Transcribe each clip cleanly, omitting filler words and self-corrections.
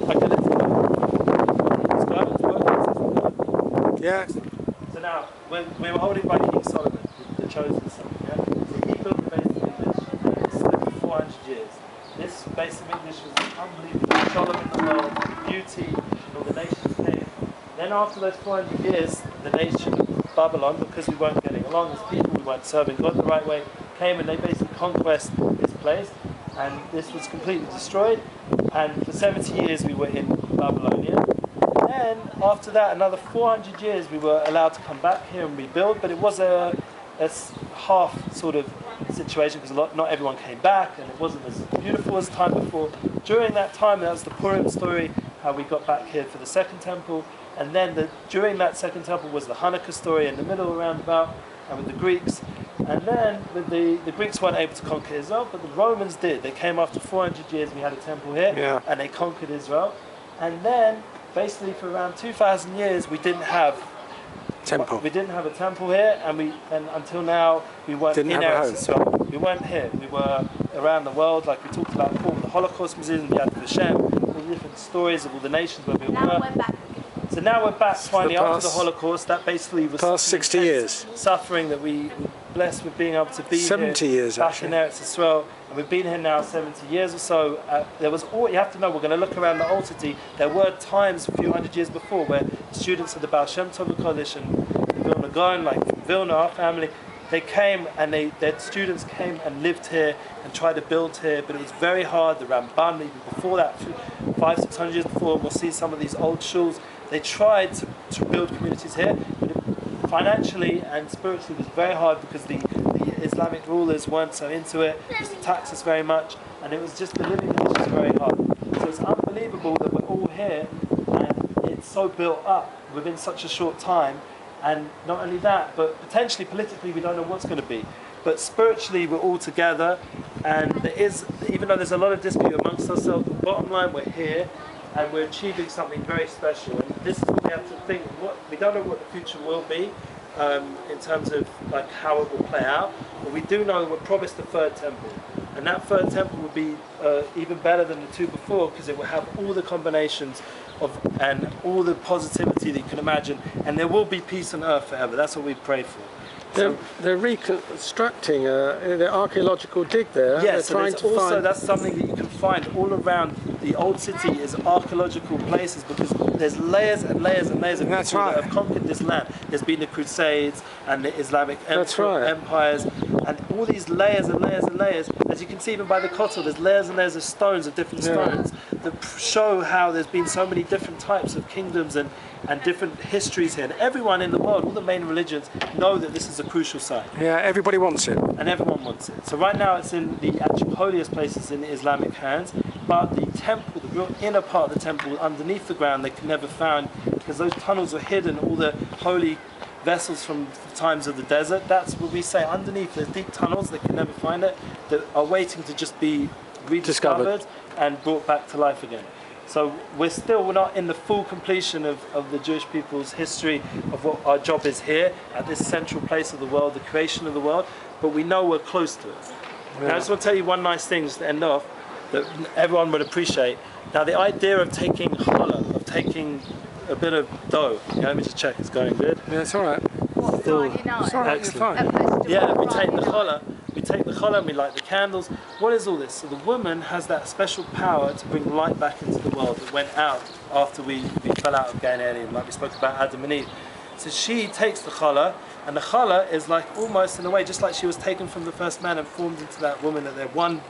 Okay, let's go. Yeah. So now, we were holding by King Solomon, the chosen son. Yeah? So he built the base of English, and it stood for 400 years. This base of English was unbelievable. Solomon the world, beauty, and all the nations came. Then after those 400 years, the nation of Babylon, because we weren't getting along as people, we weren't serving God the right way, came and they basically conquered this place, and this was completely destroyed. And for 70 years we were in Babylonia. Then after that, another 400 years we were allowed to come back here and rebuild, but it was a half sort of situation because not everyone came back and it wasn't as beautiful as the time before. During that time, that was the Purim story, how we got back here for the second temple, and then during that second temple was the Hanukkah story in the middle around about, and with the Greeks. And then the Greeks weren't able to conquer Israel, but the Romans did. They came after 400 years, we had a temple here, and they conquered Israel. And then basically for around 2,000 years we didn't have temple. We didn't have a temple here, and until now we weren't in Eretz Israel. We weren't here. We were around the world, like we talked about before, with the Holocaust Museum, Yad Vashem, all the different stories of all the nations where we were. We're back. So now we're back finally after the Holocaust. That basically was past 60 years suffering that we were blessed with being able to be 70 here, years back actually. in Eretz Israel, and we've been here now 70 years or so. There was you have to know, we're going to look around the Old City. There were times a few hundred years before where students of the Baal Shem Tov Kodesh and the Vilna Gaon, like from Vilna, our family, they came and their students came and lived here and tried to build here, but it was very hard. The Ramban, even before that, 500-600 years before, we'll see some of these old shuls. They tried to build communities here, but financially and spiritually it was very hard because the Islamic rulers weren't so into it. They used to tax us very much, and it was just the living conditions were very hard. So it's unbelievable that we're all here and it's so built up within such a short time. And not only that, but potentially politically we don't know what's going to be. But spiritually we're all together, and there is, even though there's a lot of dispute amongst ourselves, the bottom line, we're here and we're achieving something very special. And this is what we have to think. We don't know what the future will be in terms of like how it will play out, but we do know we're promised the third temple. And that third temple will be even better than the two before, because it will have all the combinations and all the positivity that you can imagine, and there will be peace on earth forever. That's what we pray for. They're reconstructing the archaeological dig there. Yes, they're trying to find. That's something that you can find all around the old city is archaeological places, because there's layers and layers and layers of people that have conquered this land. There's been the Crusades and the Islamic empires, and all these layers and layers and layers. As you can see even by the Kotel, there's layers and layers of stones, of different stones, that show how there's been so many different types of kingdoms and different histories here. And everyone in the world, all the main religions, know that this is a crucial site. Yeah, everybody wants it. And everyone wants it. So right now it's in the actual holiest places in the Islamic hands, but the temple, the real inner part of the temple, underneath the ground, they can never find, because those tunnels are hidden, all the holy vessels from the times of the desert. That's what we say, underneath the deep tunnels, they can never find it, that are waiting to just be rediscovered and brought back to life again. So we're not in the full completion of the Jewish people's history of what our job is here at this central place of the world, the creation of the world, but we know we're close to it. Now I just want to tell you one nice thing just to end off that everyone would appreciate. Now the idea of taking challah, of taking a bit of dough, let me just check it's going good. Yeah, it's alright. Still, it's alright, you're fine. Yeah, we take the challah. We take the challah and we light the candles. What is all this? So the woman has that special power to bring light back into the world that went out after we fell out of Gan Eden, like we spoke about Adam and Eve. So she takes the challah, and the challah is like almost in a way, just like she was taken from the first man and formed into that woman, that they're one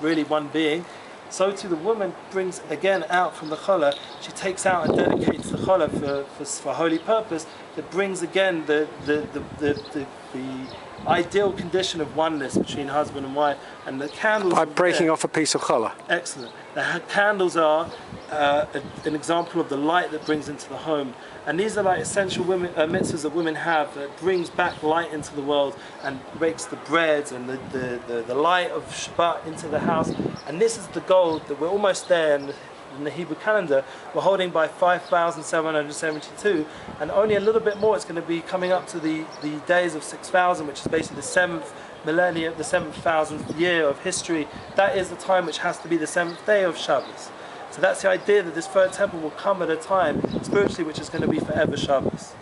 being. So too the woman brings again out from the challah, she takes out and dedicates the challah for holy purpose, that brings again the ideal condition of oneness between husband and wife. And the candles by breaking off a piece of challah. Excellent. The candles are an example of the light that brings into the home, and these are like essential mitzvahs that women have that brings back light into the world and breaks the breads and the light of Shabbat into the house. And this is the goal that we're almost there. In the Hebrew calendar, we're holding by 5,772, and only a little bit more it's going to be coming up to the days of 6,000, which is basically the 7th millennium, the 7,000th year of history. That is the time which has to be the 7th day of Shabbos. So that's the idea that this third temple will come at a time spiritually which is going to be forever Shabbos.